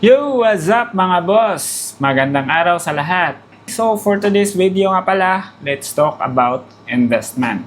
Yo! What's up mga boss? Magandang araw sa lahat. So for today's video nga pala, let's talk about investment.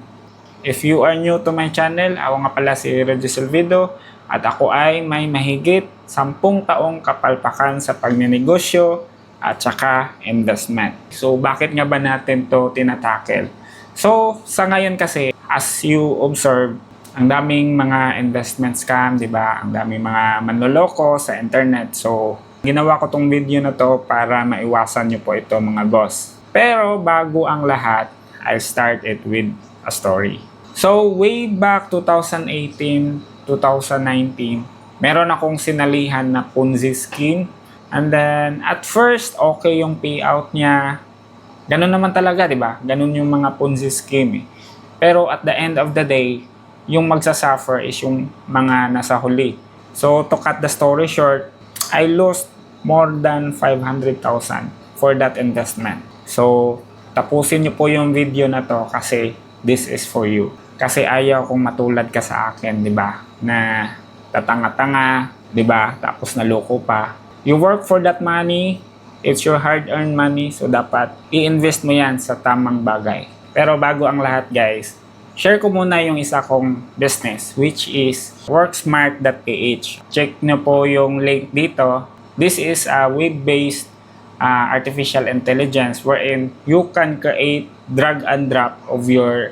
If you are new to my channel, ako nga pala si Reggie Silvido at ako ay may mahigit 10 taong kapalpakan sa pagninegosyo at saka investment. So bakit nga ba natin to tinatakel? So sa ngayon kasi, as you observe, ang daming mga investment scam, di ba? Ang daming mga manloloko sa internet. So, ginawa ko tong video na to para maiwasan nyo po ito mga boss. Pero bago ang lahat, I'll start it with a story. So, way back 2018, 2019, meron akong sinalihan na Ponzi scheme. And then, at first, okay yung payout niya. Ganun naman talaga, di ba? Ganun yung mga Ponzi scheme eh. Pero at the end of the day, yung magsasuffer is yung mga nasa huli. So, to cut the story short, I lost more than 500,000 for that investment. So, tapusin nyo po yung video na to kasi this is for you. Kasi ayaw kong matulad ka sa akin, di ba? Na tatanga-tanga, di ba? Tapos naloko pa. You work for that money, it's your hard-earned money, so dapat i-invest mo yan sa tamang bagay. Pero bago ang lahat guys, share ko muna yung isa kong business which is worksmart.ph. Check nyo po yung link dito. This is a web-based artificial intelligence wherein you can create drag and drop of your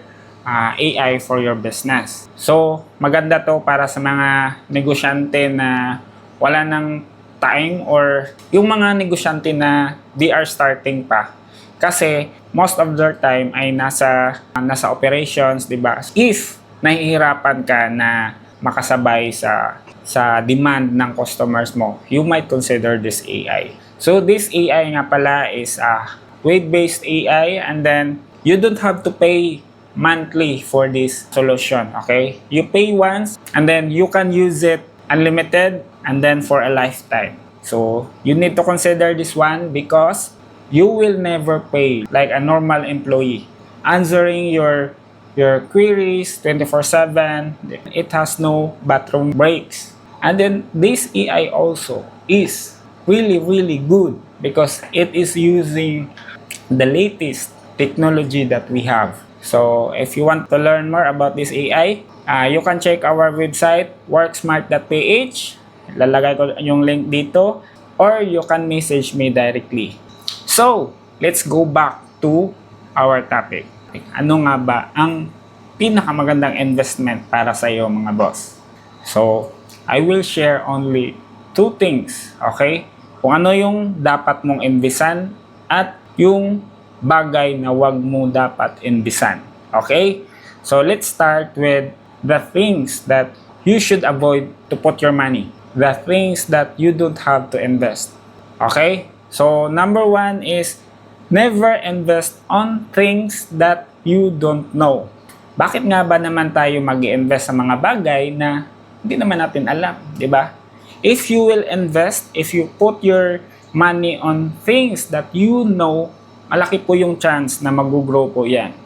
AI for your business. So, maganda to para sa mga negosyante na wala ng time or yung mga negosyante na they are starting pa. Kasi most of their time ay nasa operations, 'di ba? If nahihirapan ka na makasabay sa demand ng customers mo, you might consider this AI. So this AI nga pala is a web-based AI and then you don't have to pay monthly for this solution, okay? You pay once and then you can use it unlimited and then for a lifetime. So you need to consider this one because you will never pay like a normal employee. Answering your queries 24/7. It has no bathroom breaks. And then this AI also is really good because it is using the latest technology that we have. So if you want to learn more about this AI, you can check our website worksmart.ph. Lalagay ko yung link dito or you can message me directly. So, let's go back to our topic. Ano nga ba ang pinakamagandang investment para sa iyo mga boss? So, I will share only two things, okay? Kung ano yung dapat mong investan at yung bagay na wag mo dapat investan, okay? So, let's start with the things that you should avoid to put your money. The things that you don't have to invest, okay? So, number one is never invest on things that you don't know. Bakit nga ba naman tayo mag-i-invest sa mga bagay na hindi naman natin alam, di ba? If you will invest, if you put your money on things that you know, malaki po yung chance na mag-grow po yan.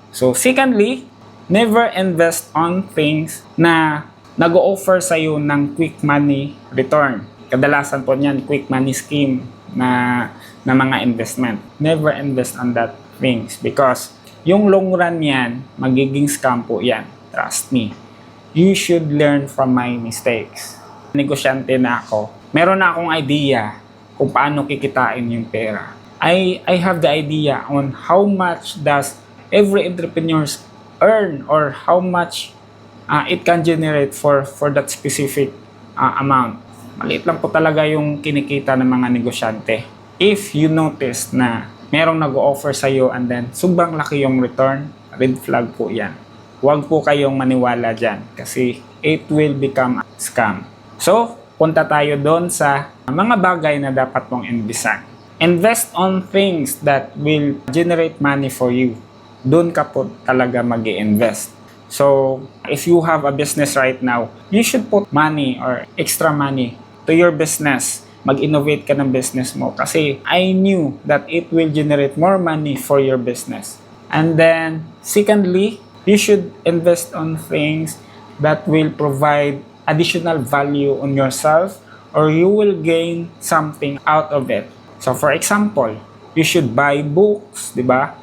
So, secondly, never invest on things na nag-o-offer sa'yo ng quick money return. Kadalasan po niyan, quick money scheme na mga investment. Never invest on that things because yung long run yan, magiging scam po yan. Trust me. You should learn from my mistakes. Negosyante na ako. Meron na akong idea kung paano kikitain yung pera. I have the idea on how much does every entrepreneur earn or how much it can generate for that specific amount. Maliit lang po talaga yung kinikita ng mga negosyante. If you notice na merong nag-o-offer sa'yo and then sobrang laki yung return, red flag po yan. Huwag po kayong maniwala dyan kasi it will become a scam. So, punta tayo doon sa mga bagay na dapat mong investan. Invest on things that will generate money for you. Doon ka po talaga mag-i-invest. So, if you have a business right now, you should put money or extra money to your business. Mag-innovate ka ng business mo kasi I knew that it will generate more money for your business. And then, secondly, you should invest on things that will provide additional value on yourself or you will gain something out of it. So for example, you should buy books, di ba?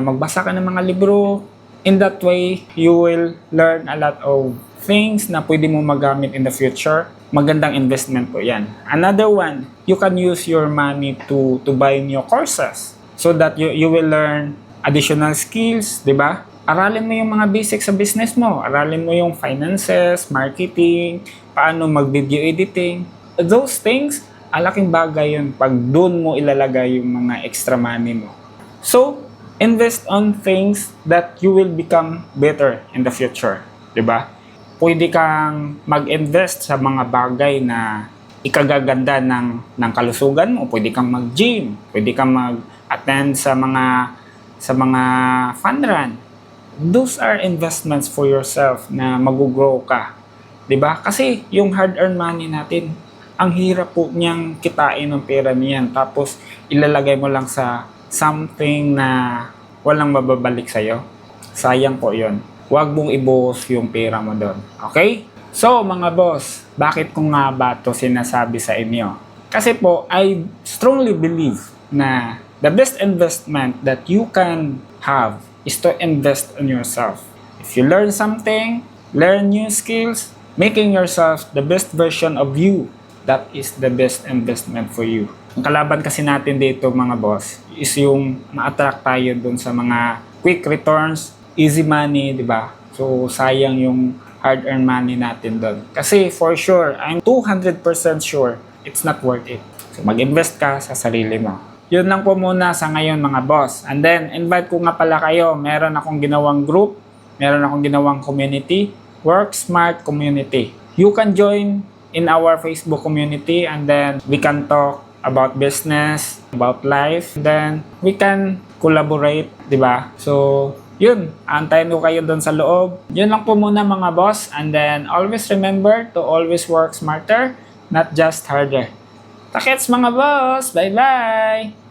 Magbasa ka ng mga libro. In that way, you will learn a lot of things na pwede mo magamit in the future. Magandang investment po yan. Another one, you can use your money to buy new courses so that you will learn additional skills, di ba? Aralin mo yung mga basics sa business mo. Aralin mo yung finances, marketing, paano mag-video editing. Those things, alaking bagay yun pag doon mo ilalagay yung mga extra money mo. So, invest on things that you will become better in the future. Diba? Pwede kang mag-invest sa mga bagay na ikagaganda ng kalusugan mo. Pwede kang mag-gym. Pwede kang mag-attend sa mga fun run. Those are investments for yourself na mag-grow ka. Diba? Kasi yung hard-earned money natin, ang hirap po niyang kitain ng pera niyan. Tapos ilalagay mo lang sa something na walang mababalik sa'yo. Sayang po yon. Huwag mong ibuhos yung pera mo doon. Okay? So mga boss, bakit ko nga ba ito sinasabi sa inyo? Kasi po, I strongly believe na the best investment that you can have is to invest on yourself. If you learn something, learn new skills, making yourself the best version of you, that is the best investment for you. Ang kalaban kasi natin dito mga boss is yung ma-attract tayo dun sa mga quick returns, easy money, di ba? So sayang yung hard-earned money natin dun. Kasi for sure, I'm 200% sure it's not worth it. So mag-invest ka sa sarili mo. Yun lang po muna sa ngayon mga boss. And then, invite ko nga pala kayo. Meron akong ginawang group, meron akong ginawang community, Work Smart Community. You can join in our Facebook community and then we can talk about business, about life, then we can collaborate, di ba? So, yun, antayin ko kayo doon sa loob. Yun lang po muna mga boss, and then always remember to always work smarter, not just harder. Takets mga boss, bye-bye!